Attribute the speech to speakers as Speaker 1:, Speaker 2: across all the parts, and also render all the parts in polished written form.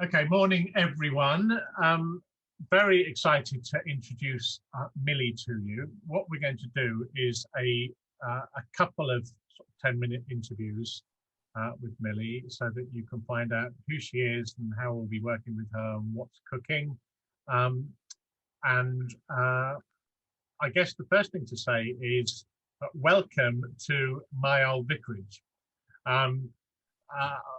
Speaker 1: Okay, morning everyone. Very excited to introduce Millie to you. What we're going to do is a couple of 10-minute interviews with Millie so that you can find out who she is and how we'll be working with her and what's cooking. I guess the first thing to say is welcome to my old vicarage.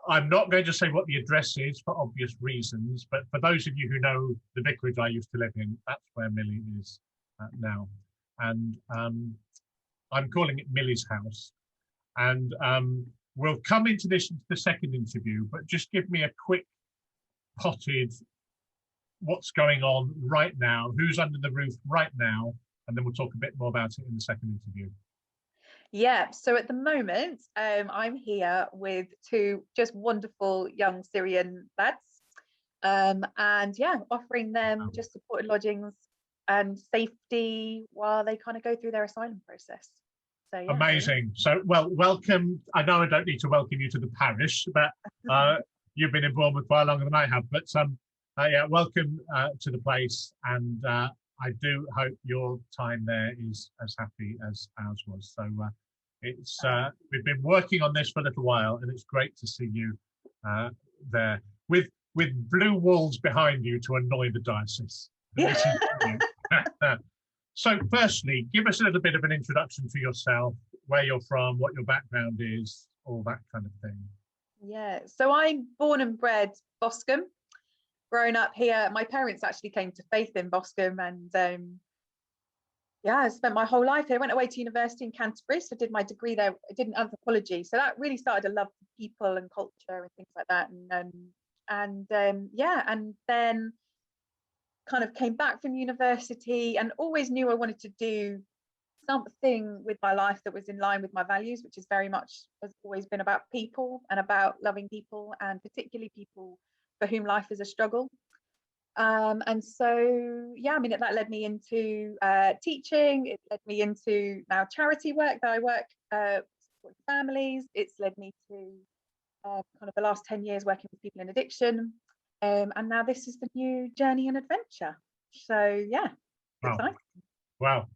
Speaker 1: I'm not going to say what the address is for obvious reasons, but for those of you who know the vicarage I used to live in, that's where Millie is now. And I'm calling it Millie's house. And we'll come into the second interview, but just give me a quick potted what's going on right now, who's under the roof right now, and then we'll talk a bit more about it in the second interview.
Speaker 2: Yeah, so at the moment, I'm here with two just wonderful young Syrian lads, and yeah, offering them just supported lodgings and safety while they kind of go through their asylum process. So yeah.
Speaker 1: Amazing. So, well, welcome. I know I don't need to welcome you to the parish, but you've been in Bournemouth far longer than I have. But yeah, welcome to the place, and I do hope your time there is as happy as ours was. So it's we've been working on this for a little while, and it's great to see you there with blue walls behind you to annoy the diocese.
Speaker 2: Yeah.
Speaker 1: So firstly, give us a little bit of an introduction to yourself, where you're from, what your background is, all that kind of thing.
Speaker 2: Yeah, so I'm born and bred Boscombe, grown up here. My parents actually came to faith in Boscombe, and yeah, I spent my whole life here. I went away to university in Canterbury, so I did my degree there. I did anthropology, so that really started a love for people and culture and things like that. Yeah, and then kind of came back from university and always knew I wanted to do something with my life that was in line with my values, which is very much has always been about people and about loving people, and particularly people for whom life is a struggle. And so yeah, I mean, that led me into teaching. It led me into now charity work that I work with families. It's led me to kind of the last 10 years working with people in addiction. And now this is the new journey and adventure. So yeah,
Speaker 1: wow.
Speaker 2: Exciting.
Speaker 1: Wow.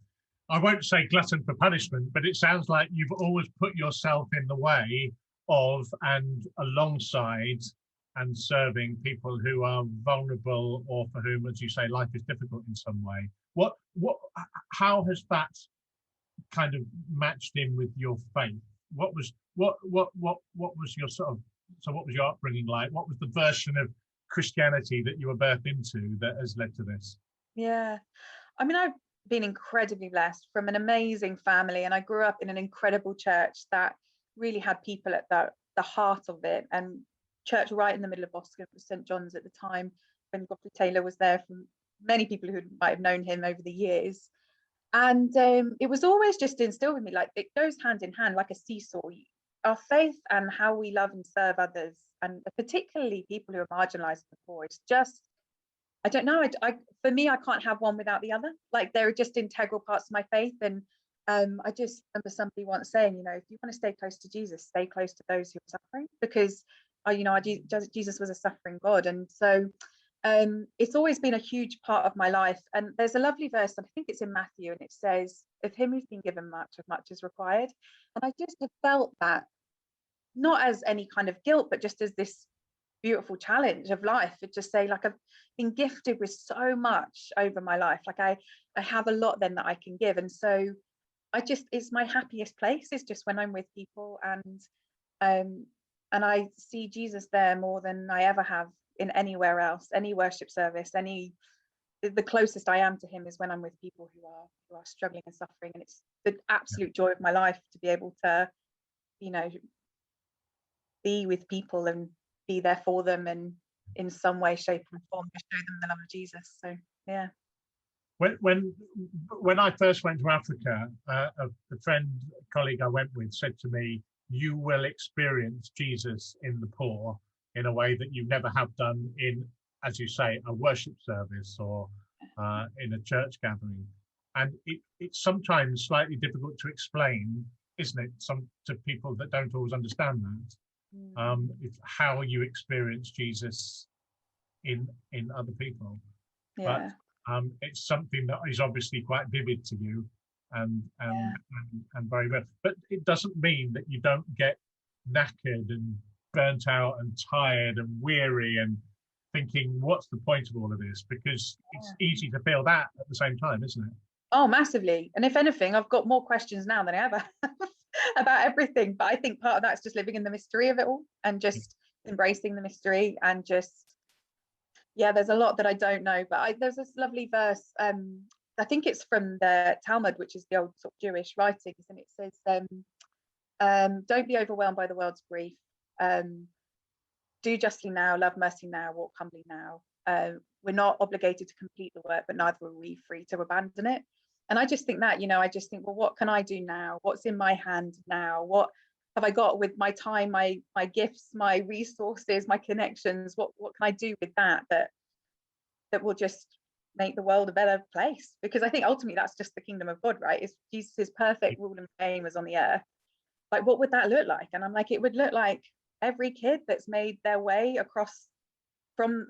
Speaker 1: I won't say glutton for punishment, but it sounds like you've always put yourself in the way of and alongside and serving people who are vulnerable, or for whom, as you say, life is difficult in some way. How has that kind of matched in with your faith? What was your what was your upbringing like? What was the version of Christianity that you were birthed into that has led to this?
Speaker 2: Yeah, I mean, I've been incredibly blessed from an amazing family, and I grew up in an incredible church that really had people at the heart of it, and church right in the middle of Boscombe was St John's at the time, when Godfrey Taylor was there, from many people who might have known him over the years. And it was always just instilled with me, like it goes hand in hand like a seesaw. Our faith and how we love and serve others, and particularly people who are marginalized and poor, it's just, I don't know, for me, I can't have one without the other. Like they're just integral parts of my faith. And I just remember somebody once saying, you know, if you want to stay close to Jesus, stay close to those who are suffering, because you know, Jesus was a suffering God. And so it's always been a huge part of my life. And there's a lovely verse, I think it's in Matthew, and it says, of him who's been given much, of much is required. And I just have felt that, not as any kind of guilt, but just as this beautiful challenge of life. It just say, like, I've been gifted with so much over my life. Like I have a lot then that I can give. And so it's my happiest place is just when I'm with people, and I see Jesus there more than I ever have in anywhere else, any worship service, the closest I am to him is when I'm with people who are struggling and suffering. And it's the absolute joy of my life to be able to, you know, be with people and be there for them, and in some way, shape and form to show them the love of Jesus. So yeah.
Speaker 1: When I first went to Africa, a colleague I went with said to me, you will experience Jesus in the poor in a way that you never have done in, as you say, a worship service or in a church gathering. And it's sometimes slightly difficult to explain, isn't it, to people that don't always understand that. It's how you experience Jesus in other people. But
Speaker 2: Yeah.
Speaker 1: it's something that is obviously quite vivid to you, and and, and very good. But it doesn't mean that you don't get knackered and burnt out and tired and weary and thinking, what's the point of all of this? Because it's easy to feel that at the same time, isn't it?
Speaker 2: Oh, massively. And if anything, I've got more questions now than I ever have about everything. But I think part of that's just living in the mystery of it all and just embracing the mystery and just, yeah, there's a lot that I don't know. But there's this lovely verse. I think it's from the Talmud, which is the old sort of Jewish writings, and it says, "Don't be overwhelmed by the world's grief. Do justly now, love mercy now, walk humbly now. We're not obligated to complete the work, but neither are we free to abandon it." And I just think that, I just think, well, what can I do now? What's in my hand now? What have I got with my time, my gifts, my resources, my connections? What can I do with that will just make the world a better place? Because I think ultimately that's just the kingdom of God, right? It's Jesus' perfect rule and reign was on the earth. Like, what would that look like? And I'm like, it would look like every kid that's made their way across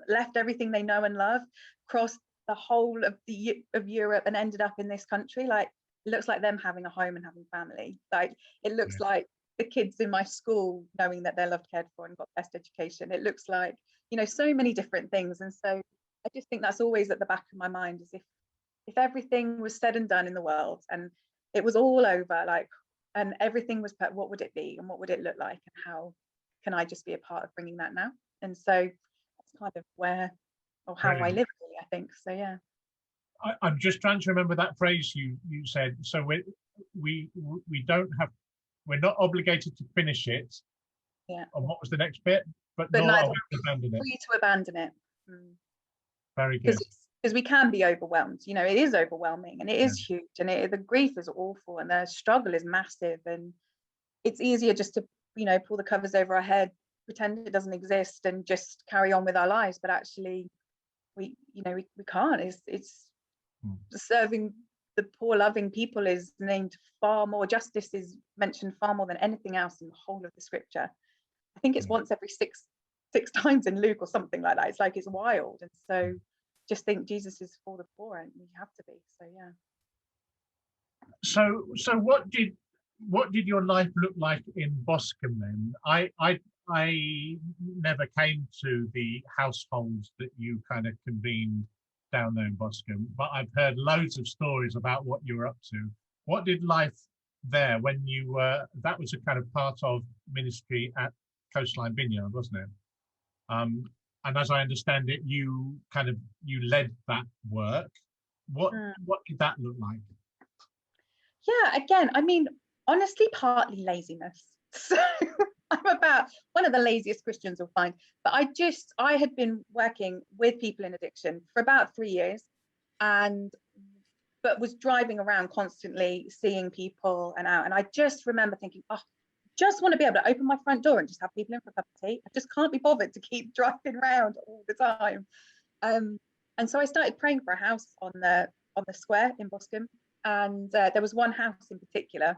Speaker 2: left everything they know and love, crossed the whole of Europe and ended up in this country. Like, it looks like them having a home and having family. Like, it looks like the kids in my school knowing that they're loved, cared for, and got best education. It looks like, so many different things. And so I just think that's always at the back of my mind, is if everything was said and done in the world and it was all over, like, and everything was put, what would it be and what would it look like, and how can I just be a part of bringing that now? And so that's kind of where, or how I live, really, I think. So yeah.
Speaker 1: I'm just trying to remember that phrase you said. So we don't have, we're not obligated to finish it.
Speaker 2: Yeah.
Speaker 1: And what was the next bit? But
Speaker 2: nor
Speaker 1: are we to abandon it.
Speaker 2: Free to abandon it.
Speaker 1: Very good.
Speaker 2: Because we can be overwhelmed. It is overwhelming and it is huge, and the grief is awful and the struggle is massive, and it's easier just to pull the covers over our head, pretend it doesn't exist, and just carry on with our lives. But actually we can't. It's serving the poor, loving people is named far more. Justice is mentioned far more than anything else in the whole of the scripture. I think it's once every six times in Luke or something like that. It's like, it's wild. And so just think Jesus is for the poor, and we have to be. So yeah.
Speaker 1: So what did your life look like in Boscombe then? I never came to the households that you kind of convened down there in Boscombe, but I've heard loads of stories about what you were up to. What did life there when you were, that was a kind of part of ministry at Coastline Vineyard, wasn't it? And as I understand it, you led that work. What did that look like?
Speaker 2: Yeah, again, I mean, honestly, partly laziness. So I'm about one of the laziest Christians you'll find. But I had been working with people in addiction for about 3 years, but was driving around constantly, seeing people and out. And I just remember thinking, oh, just want to be able to open my front door and just have people in for a cup of tea. I just can't be bothered to keep driving around all the time. And so I started praying for a house on the square in Boscombe. And there was one house in particular.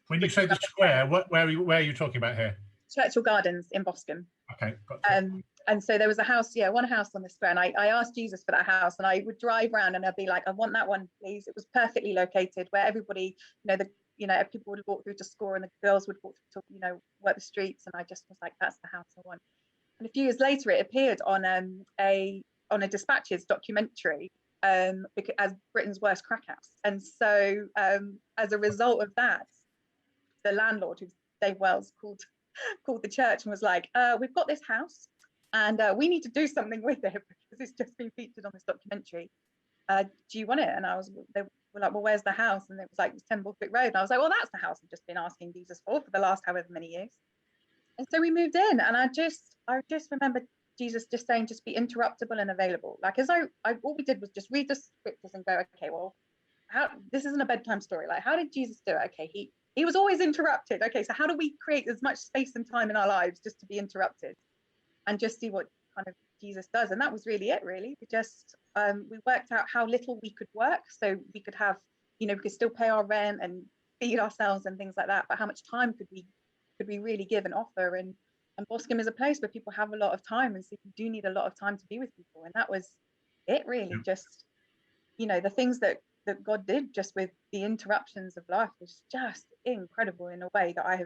Speaker 1: When you say the square, where are you talking about here?
Speaker 2: Churchill Gardens in Boscombe.
Speaker 1: Okay, gotcha.
Speaker 2: And so there was a house, one house on the square, and I asked Jesus for that house, and I would drive around and I'd be like, I want that one, please. It was perfectly located where everybody, people would walk through to score, and the girls would walk through to, work the streets, and I just was like, that's the house I want. And a few years later, it appeared on a Dispatches documentary, as Britain's worst crack house. And so as a result of that, the landlord, who's Dave Wells, called the church and was like, we've got this house and we need to do something with it because it's just been featured on this documentary. Do you want it? And they were like, well, where's the house? And it was like, it's 10 Borthwick Road. And I was like, well, that's the house I've just been asking Jesus for the last however many years. And so we moved in, and I just remember Jesus just saying, just be interruptible and available. Like, as all we did was just read the scriptures and go, okay, well, this isn't a bedtime story. Like, how did Jesus do it? Okay, he was always interrupted. Okay, so how do we create as much space and time in our lives just to be interrupted and just see what kind of Jesus does? And that was really it, really. We just, we worked out how little we could work, so we could have, we could still pay our rent and feed ourselves and things like that, but how much time could we really give and offer? And And Boscombe is a place where people have a lot of time, and so you do need a lot of time to be with people. And that was it, really. Just, you know, the things that God did just with the interruptions of life was just incredible in a way that I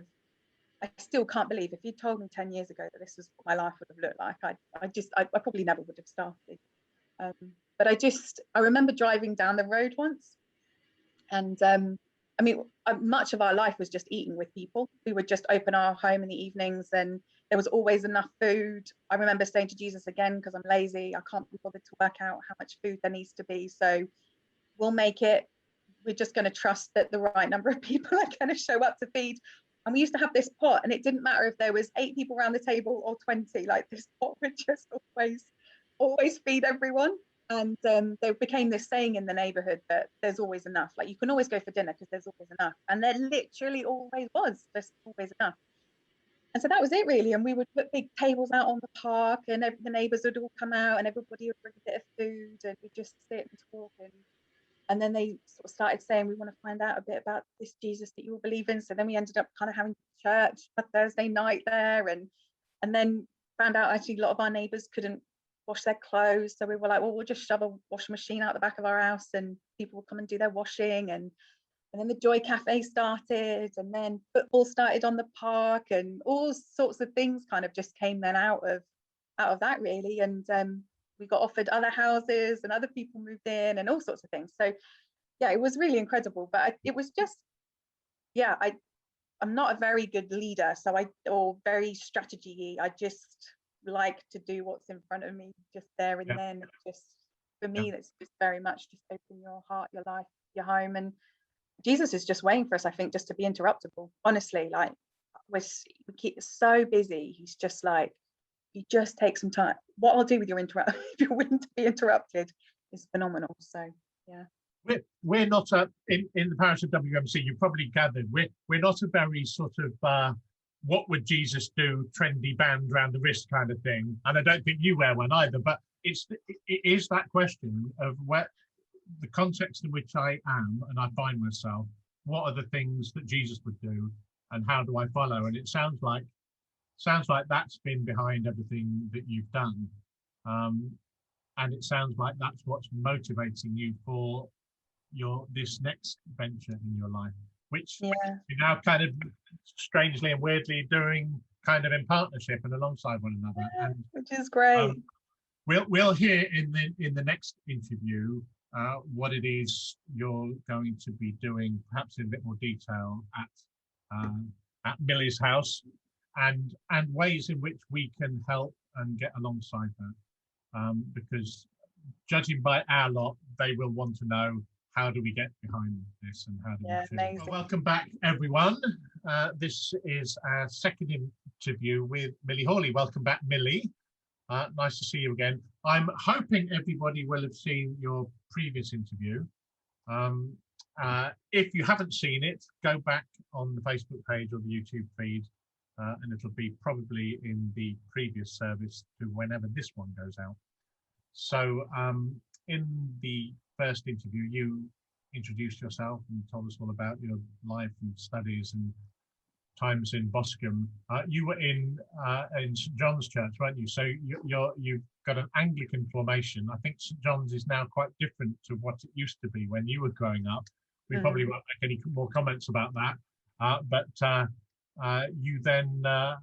Speaker 2: still can't believe. If you told me 10 years ago that this was what my life would have looked like, I probably never would have started. But I remember driving down the road once, and I mean, much of our life was just eating with people. We would just open our home in the evenings, and there was always enough food. I remember saying to Jesus, again, because I'm lazy, I can't be bothered to work out how much food there needs to be, so we'll make it. We're just going to trust that the right number of people are going to show up to feed. And we used to have this pot, and it didn't matter if there was 8 people around the table or 20. Like, this pot would just always feed everyone. And there became this saying in the neighborhood that there's always enough. Like, you can always go for dinner because there's always enough. And there literally always was. There's always enough. And so that was it, really. And we would put big tables out on the park, and the neighbors would all come out, and everybody would bring a bit of food, and we'd just sit and talk. And then they sort of started saying, we want to find out a bit about this Jesus that you all believe in. So then we ended up kind of having church a Thursday night there, and then found out actually a lot of our neighbours couldn't wash their clothes. So we were like, well, we'll just shove a washing machine out the back of our house, and people will come and do their washing. And then the Joy Cafe started, and then football started on the park, and all sorts of things kind of just came then out of that, really. And we got offered other houses, and other people moved in, and all sorts of things. So yeah, it was really incredible. But it was just, yeah, I'm not a very good leader, or very strategy-y. I just like to do what's in front of me just there and then. Just for me, that's just very much just open your heart, your life, your home. And Jesus is just waiting for us, I think, just to be interruptible. Honestly, like, we keep so busy. He's just like, you just take some time. What I'll do with your if you're willing to be interrupted, is phenomenal. So yeah.
Speaker 1: We're not in the parish of WMC. You probably gathered we're not a very sort of what would Jesus do trendy band around the wrist kind of thing. And I don't think you wear one either. But it is that question of where the context in which I am and I find myself. What are the things that Jesus would do, and how do I follow? And it sounds like that's been behind everything that you've done, and it sounds like that's what's motivating you for this next venture in your life, which you're now kind of strangely and weirdly doing kind of in partnership and alongside one another. And
Speaker 2: which is great.
Speaker 1: We'll hear in the next interview what it is you're going to be doing, perhaps in a bit more detail at Millie's house, and ways in which we can help and get alongside that, because judging by our lot, they will want to know, how do we get behind this, and how do we? Well, welcome back, everyone. This is our second interview with Millie Hawley. Welcome back, Millie. Nice to see you again. I'm hoping everybody will have seen your previous interview. If you haven't seen it, go back on the Facebook page or the YouTube feed, and it'll be probably in the previous service to whenever this one goes out. So in the first interview, you introduced yourself and told us all about your life and studies and times in Boscombe. You were in St John's Church, weren't you? So you've got an Anglican formation. I think St John's is now quite different to what it used to be when you were growing up. We probably won't make any more comments about that. But you then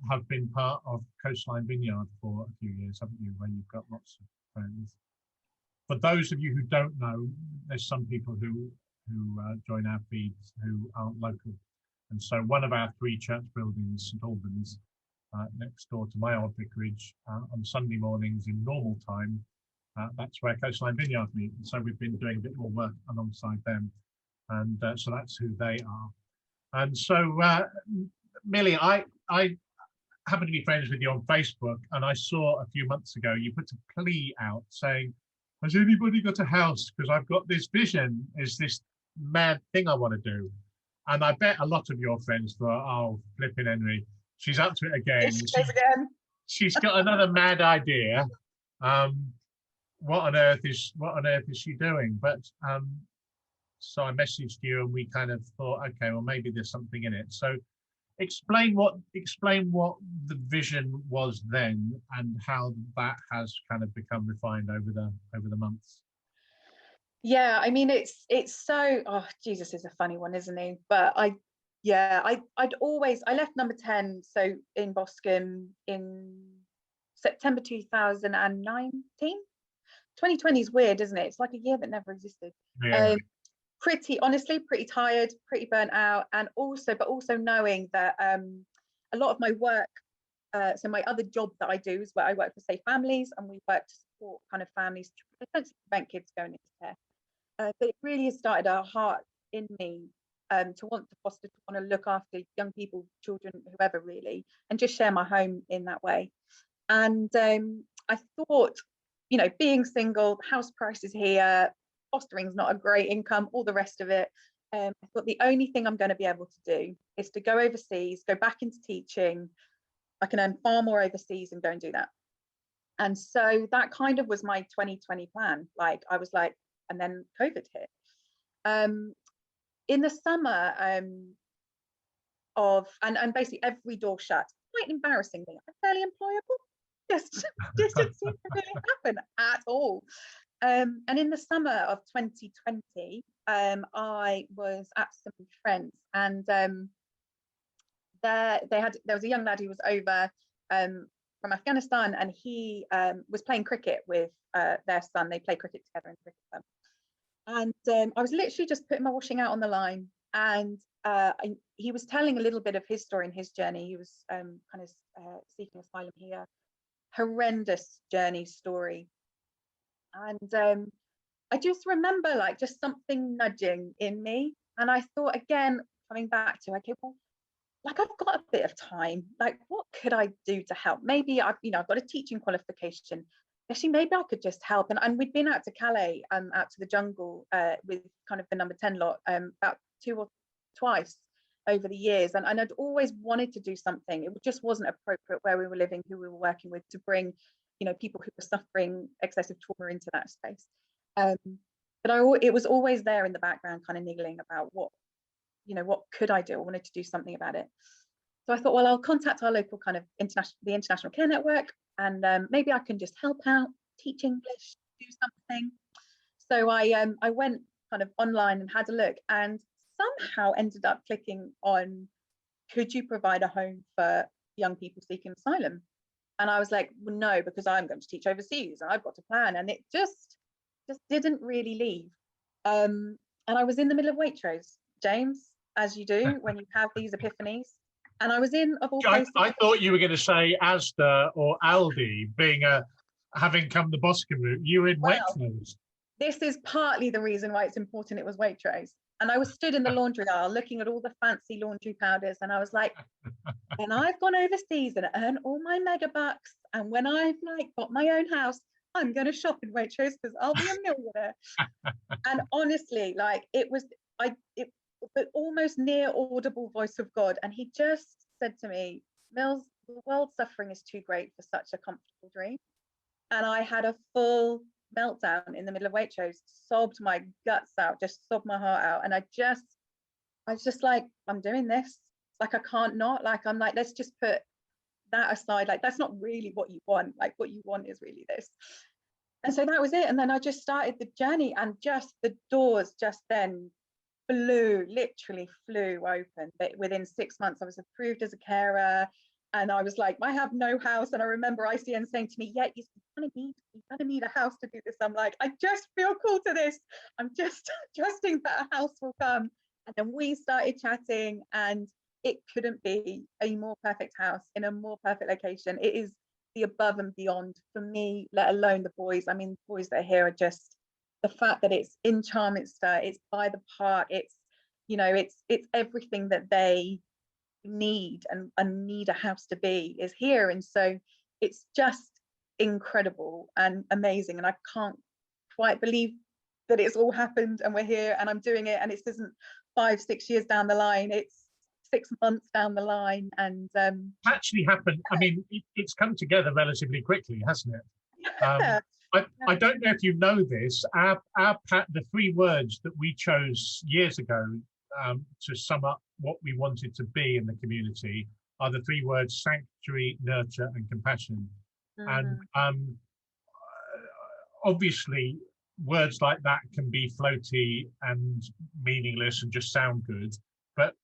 Speaker 1: have been part of Coastline Vineyard for a few years, haven't you? Where you've got lots of friends. For those of you who don't know, there's some people who join our feeds who aren't local. And so one of our 3 church buildings, St Albans, next door to my old vicarage, on Sunday mornings in normal time, that's where Coastline Vineyard meet. And so we've been doing a bit more work alongside them. And so that's who they are. And so, Millie, I happen to be friends with you on Facebook, and I saw a few months ago you put a plea out saying, has anybody got a house? Because I've got this vision, is this mad thing I want to do. And I bet a lot of your friends thought, oh, flipping Henry, she's up to it again. She's got another mad idea. What on earth is she doing? But so I messaged you, and we kind of thought, okay, well, maybe there's something in it. So explain what the vision was then and how that has kind of become refined over the months.
Speaker 2: Yeah, I mean, it's so, oh, Jesus is a funny one, isn't he? But I left number 10, so in Boscombe in September 2019. 2020 is weird, isn't it? It's like a year that never existed.
Speaker 1: Yeah.
Speaker 2: Pretty tired, pretty burnt out, and also knowing that a lot of my work, so my other job that I do is where I work for Safe Families, and we work to support kind of families to prevent kids going into care. But it really has started a heart in me to want to foster, to want to look after young people, children, whoever really, and just share my home in that way. And I thought, you know, being single, house prices here, fostering's not a great income, all the rest of it. I thought the only thing I'm going to be able to do is to go overseas, go back into teaching. I can earn far more overseas and go and do that. And so that kind of was my 2020 plan. Like I was like, and then COVID hit. In the summer and basically every door shut, quite embarrassingly, I'm fairly employable. Just didn't seem to really happen at all. And in the summer of 2020, I was at some friends, and there was a young lad who was over from Afghanistan, and he was playing cricket with their son. They play cricket together in cricket club. And I was literally just putting my washing out on the line, and he was telling a little bit of his story and his journey. He was kind of seeking asylum here. Horrendous journey story. And I just remember like just something nudging in me. And I thought, again, coming back to, okay, well, like I've got a bit of time. Like, what could I do to help? Maybe I've got a teaching qualification. Actually, maybe I could just help. And we'd been out to Calais, out to the jungle with kind of the number 10 lot about twice over the years. And I'd always wanted to do something. It just wasn't appropriate where we were living, who we were working with, to bring, you know, people who were suffering excessive trauma into that space. But it was always there in the background, kind of niggling about what could I do? I wanted to do something about it. So I thought, well, I'll contact our local kind of International Care Network, and maybe I can just help out, teach English, do something. So I went kind of online and had a look, and somehow ended up clicking on, could you provide a home for young people seeking asylum? And I was like, well, no, because I'm going to teach overseas and I've got a plan. And it just didn't really leave. And I was in the middle of Waitrose, James, as you do when you have these epiphanies. And I was in, of all places.
Speaker 1: I thought you were going to say Asda or Aldi, having come the Boscombe route. You were in Waitrose.
Speaker 2: This is partly the reason why it's important it was Waitrose. And I was stood in the laundry aisle looking at all the fancy laundry powders, and I was like, when I've gone overseas and earned all my mega bucks, and when I've like got my own house, I'm going to shop in Waitrose because I'll be a millionaire. And honestly, like it was the almost near audible voice of God. And he just said to me, Mills, the world's suffering is too great for such a comfortable dream. And I had a full meltdown in the middle of Waitrose, sobbed my guts out, just sobbed my heart out. And I was just like, I'm doing this. Like, I can't not. Like, I'm like, let's just put that aside. Like, that's not really what you want. Like, what you want is really this. And so that was it. And then I just started the journey, and just the doors just then literally flew open. But within 6 months, I was approved as a carer. And I was like, I have no house. And I remember ICN saying to me, yeah, you're gonna need a house to do this. I'm like, I just feel cool to this. I'm just trusting that a house will come. And then we started chatting, and it couldn't be a more perfect house in a more perfect location. It is the above and beyond for me, let alone the boys. I mean, the boys that are here are just, the fact that it's in Charminster, it's by the park, it's, you know, it's everything that they need and need a house to be is here. And so it's just incredible and amazing, and I can't quite believe that it's all happened and we're here and I'm doing it, and it isn't 5-6 years down the line, it's 6 months down the line. And
Speaker 1: actually happened. I mean, it's come together relatively quickly, hasn't it?
Speaker 2: Yeah.
Speaker 1: I don't know if you know this. The 3 words that we chose years ago to sum up what we wanted to be in the community are the three words: sanctuary, nurture, and compassion. And obviously, words like that can be floaty and meaningless and just sound good, but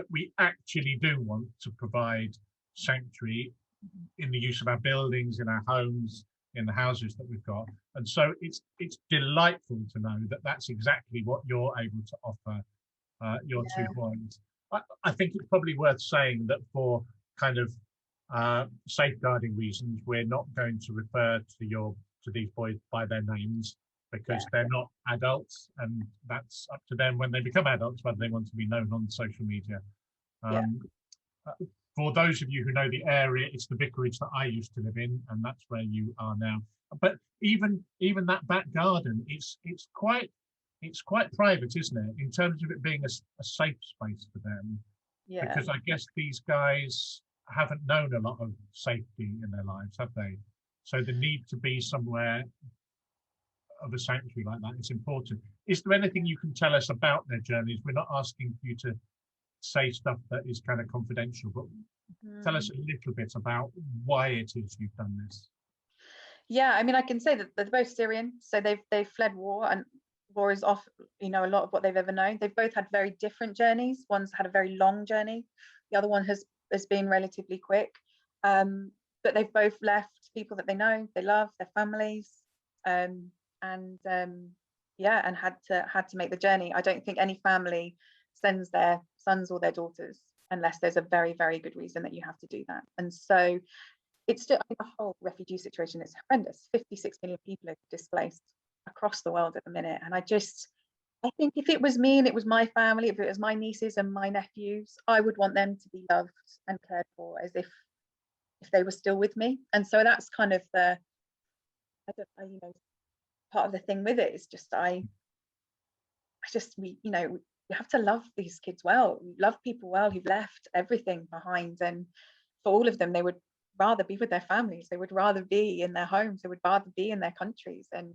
Speaker 1: we actually do want to provide sanctuary in the use of our buildings, in our homes, in the houses that we've got. And so it's delightful to know that that's exactly what you're able to offer your two boys. I think it's probably worth saying that for kind of safeguarding reasons, we're not going to refer to these boys by their names, because they're not adults, and that's up to them when they become adults whether they want to be known on social media. For those of you who know the area, it's the vicarage that I used to live in, and that's where you are now. But even that back garden, it's quite private, isn't it, in terms of it being a safe space for them? Because I guess these guys haven't known a lot of safety in their lives, have they? So the need to be somewhere of a sanctuary like that is important. Is there anything you can tell us about their journeys? We're not asking you to say stuff that is kind of confidential, but tell us a little bit about why it is you've done this.
Speaker 2: Yeah, I mean, I can say that they're both Syrian, so they've fled war, and war is off, a lot of what they've ever known. They've both had very different journeys. One's had a very long journey, the other one has been relatively quick. But they've both left people that they know, they love, their families, and had to make the journey. I don't think any family sends their sons or their daughters unless there's a very, very good reason that you have to do that. And so it's still, the whole refugee situation is horrendous. 56 million people are displaced across the world at the minute. And I think if it was me and it was my family, if it was my nieces and my nephews, I would want them to be loved and cared for as if they were still with me. And so that's kind of part of the thing with it is just we have to love these kids well, love people well who've left everything behind. And for all of them, they would rather be with their families, they would rather be in their homes, they would rather be in their countries, and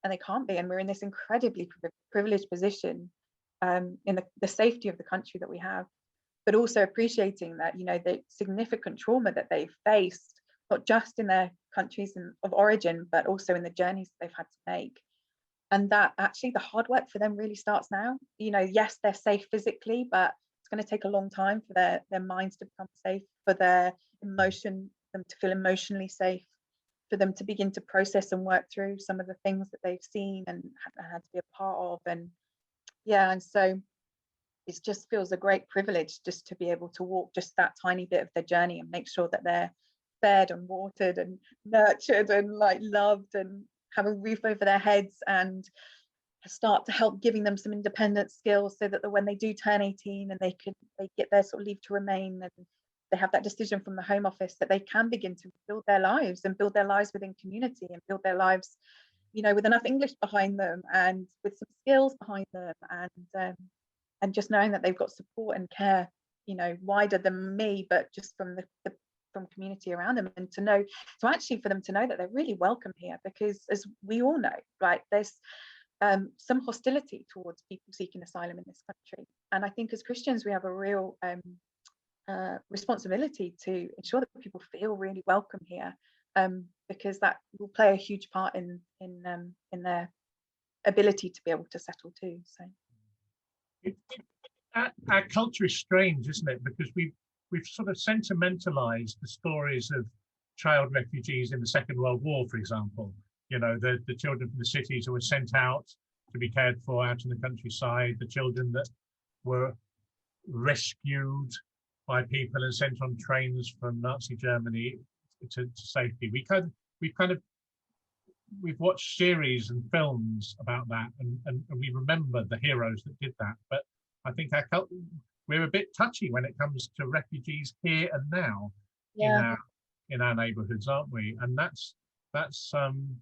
Speaker 2: they can't be. And we're in this incredibly privileged position in the safety of the country that we have, but also appreciating that the significant trauma that they've faced, not just in their countries of origin, but also in the journeys that they've had to make. And that actually the hard work for them really starts now. Yes, they're safe physically, but it's going to take a long time for their minds to become safe, for them to feel emotionally safe, for them to begin to process and work through some of the things that they've seen and had to be a part of. And so it just feels a great privilege just to be able to walk just that tiny bit of their journey and make sure that they're fed and watered and nurtured and loved and have a roof over their heads, and start to help giving them some independent skills so that when they do turn 18 and they get their sort of leave to remain, and they have that decision from the Home Office, that they can begin to build their lives within community, and build their lives with enough English behind them and with some skills behind them, and just knowing that they've got support and care wider than me, but just from from community around them. And for them to know that they're really welcome here, because as we all know, there's some hostility towards people seeking asylum in this country. And I think as Christians we have a real responsibility to ensure that people feel really welcome here, because that will play a huge part in their ability to be able to settle too. So
Speaker 1: our culture is strange, isn't it? Because we've sort of sentimentalized the stories of child refugees in the Second World War, for example. The children from the cities who were sent out to be cared for out in the countryside, the children that were rescued by people and sent on trains from Nazi Germany to safety. We've watched series and films about that, and we remember the heroes that did that. But I think we're a bit touchy when it comes to refugees here and now in our neighbourhoods, aren't we? And that's an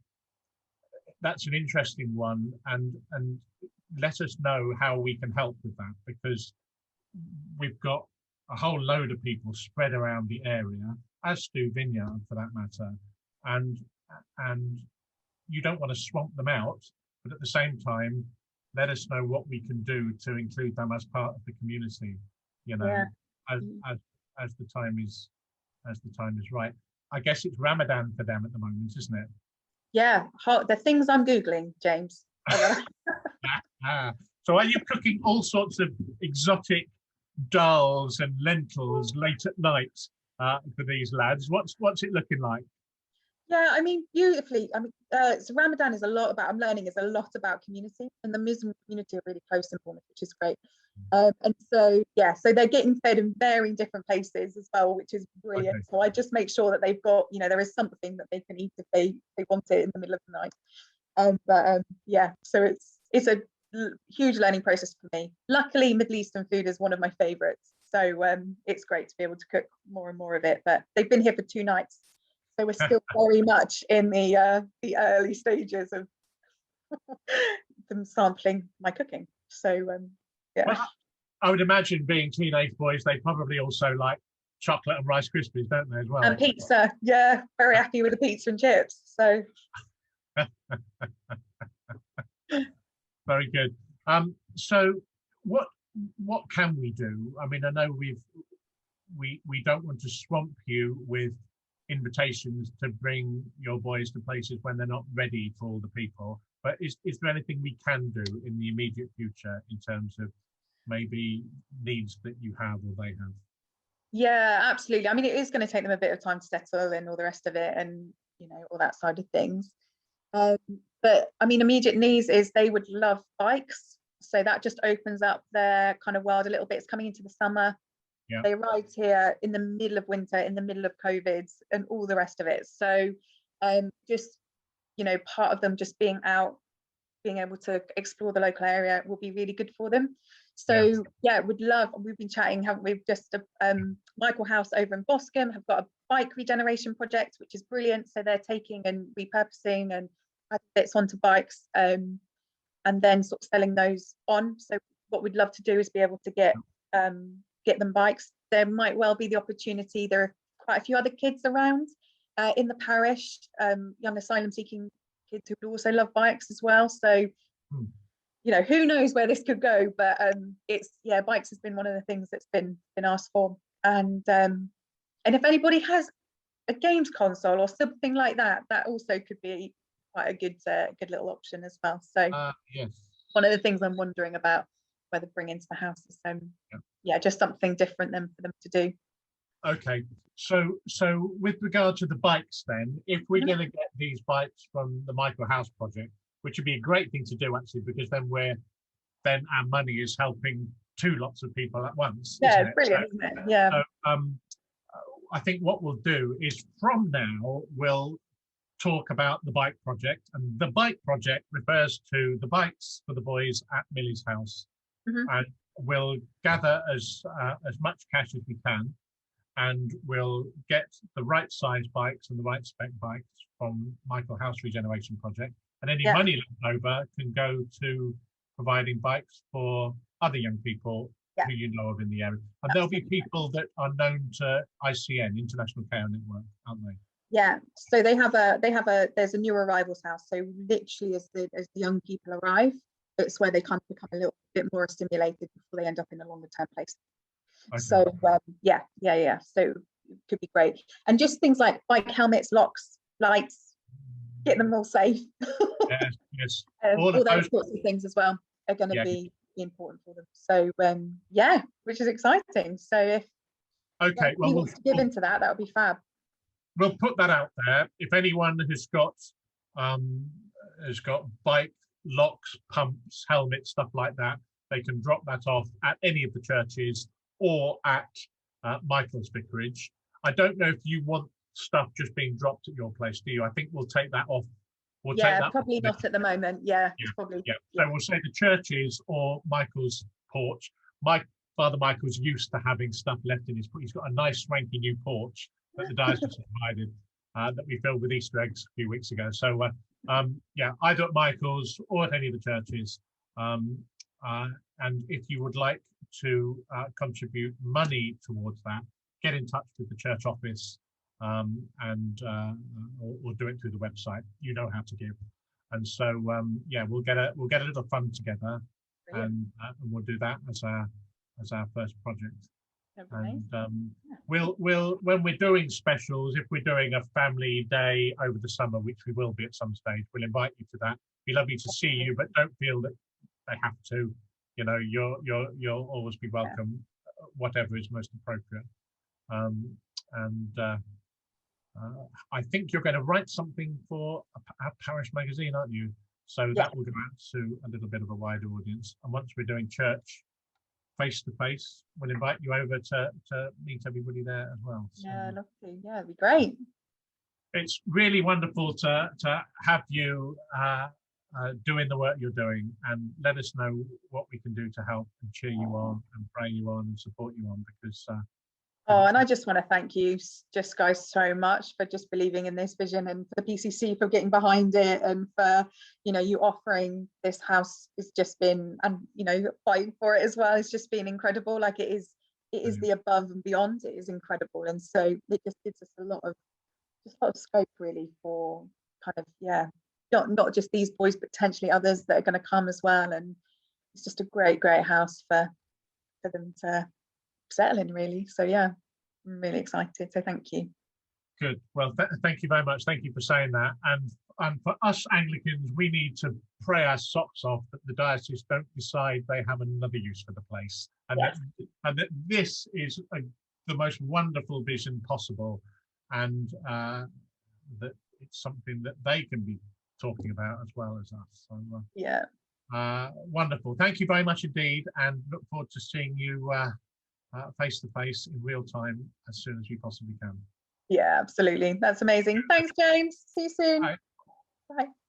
Speaker 1: interesting one, and let us know how we can help with that, because we've got a whole load of people spread around the area, as do Vineyard for that matter, and you don't want to swamp them out, but at the same time let us know what we can do to include them as part of the community, you know,
Speaker 2: Yeah.
Speaker 1: as, as, as the time is right. I guess it's Ramadan for them at the moment, isn't it?
Speaker 2: Yeah, the things I'm Googling, James.
Speaker 1: So are you cooking all sorts of exotic dals and lentils late at night for these lads? What's it looking like?
Speaker 2: Yeah, I mean, beautifully. I mean, so Ramadan is a lot about, I'm learning, is a lot about community, and the Muslim community are really close and warm, which is great. And so, yeah, so they're getting fed in varying different places as well, which is brilliant.
Speaker 1: Okay.
Speaker 2: So I just make sure that they've got, you know, there is something that they can eat if they want it in the middle of the night. Yeah, so it's a huge learning process for me. Luckily, Middle Eastern food is one of my favorites. So it's great to be able to cook more and more of it. But they've been here for 2 nights. So we're still very much in the early stages of them sampling my cooking. So yeah.
Speaker 1: Well, I would imagine being teenage boys, they probably also like chocolate and Rice Krispies, don't they, as well?
Speaker 2: And pizza, yeah, very happy with the pizza and chips. So
Speaker 1: very good. So what can we do? I mean, I know we don't want to swamp you with invitations to bring your boys to places when they're not ready for all the people, but is there anything we can do in the immediate future in terms of maybe needs that you have or they have?
Speaker 2: yeah, absolutely. I mean, it is going to take them a bit of time to settle and all the rest of it, and you know, all that side of things. Um, but I mean, immediate needs is they would love bikes, so that just opens up their kind of world a little bit. It's coming into the summer.
Speaker 1: Yeah.
Speaker 2: They arrived here in the middle of winter, in the middle of COVID, and all the rest of it. So, just, you know, part of them just being out, being able to explore the local area will be really good for them. So yeah, would love. We've been chatting, haven't we? Just Michael House over in Boscombe have got a bike regeneration project, which is brilliant. So they're taking and repurposing and adding bits onto bikes, and then sort of selling those on. So what we'd love to do is be able to get them bikes. There might well be the opportunity. There are quite a few other kids around in the parish, young asylum seeking kids who would also love bikes as well. So you know, who knows where this could go, but it's, yeah, bikes has been one of the things that's been asked for. And if anybody has a games console or something like that, that also could be quite a good little option as well. So
Speaker 1: yes,
Speaker 2: one of the things I'm wondering about whether bring into the house is yeah, just something different than for them to do.
Speaker 1: Okay, so with regard to the bikes then, if we're going to get these bikes from the Michael House project, which would be a great thing to do actually, because then our money is helping 2 lots of people at once.
Speaker 2: Yeah, brilliant, isn't it? Yeah.
Speaker 1: So, I think what we'll do is from now we'll talk about the bike project, and the bike project refers to the bikes for the boys at Millie's house, and we'll gather as much cash as we can, and we'll get the right size bikes and the right spec bikes from Michael House Regeneration Project, and any money left over can go to providing bikes for other young people who you know of in the area. And there'll be people that are known to ICN, International Care Network, aren't they?
Speaker 2: Yeah, so there's a new arrivals house. So literally as the young people arrive, it's where they kind of become a little bit more stimulated before they end up in a longer term place. Okay. So yeah. So it could be great. And just things like bike helmets, locks, lights, get them all safe.
Speaker 1: Yes.
Speaker 2: All those sorts of things as well are going to be important for them. So yeah, which is exciting. So if anybody wants to give into that would be fab.
Speaker 1: We'll put that out there. If anyone has got bike locks, pumps, helmets, stuff like that, they can drop that off at any of the churches or at Michael's vicarage. I don't know if you want stuff just being dropped at your place, do you? I think we'll take that off. We'll take that
Speaker 2: probably not at the moment. Yeah. Probably.
Speaker 1: Yeah. So we'll say the churches or Michael's porch. Father Michael's used to having stuff left in his porch. He's got a nice swanky new porch that the diocese provided that we filled with Easter eggs a few weeks ago. So yeah, either at Michael's or at any of the churches. And if you would like to contribute money towards that, get in touch with the church office or do it through the website. You know how to give. And so yeah, we'll get a little fund together, and we'll do that as our first project. And we'll when we're doing specials, if we're doing a family day over the summer, which we will be at some stage, we'll invite you to that. Be lovely to see you, but don't feel that they have to. You know, you'll always be welcome, whatever is most appropriate. I think you're going to write something for a parish magazine, aren't you? So that will go out to a little bit of a wider audience. And once we're doing church face to face, we'll invite you over to meet everybody there as well. So,
Speaker 2: yeah, lovely. Yeah, it'd be great.
Speaker 1: It's really wonderful to have you doing the work you're doing, and let us know what we can do to help and cheer you on and pray you on and support you on, because
Speaker 2: and I just want to thank you just guys so much for just believing in this vision, and for the PCC for getting behind it, and for, you know, you offering this house. It's just been, and you know, fighting for it as well. It's just been incredible. Like it is the above and beyond. It is incredible, and so it just gives us a lot of scope really for kind of not just these boys, but potentially others that are going to come as well. And it's just a great house for them to settle in, really. So yeah, I'm really excited, so thank you.
Speaker 1: Good. Well, thank you very much. Thank you for saying that. And for us Anglicans, we need to pray our socks off that the diocese don't decide they have another use for the place, and that this is the most wonderful vision possible, and that it's something that they can be talking about as well as us. So wonderful. Thank you very much indeed, and look forward to seeing you face to face in real time as soon as we possibly can.
Speaker 2: Yeah, absolutely. That's amazing. Thanks, James. See you soon.
Speaker 1: Bye.
Speaker 2: Bye.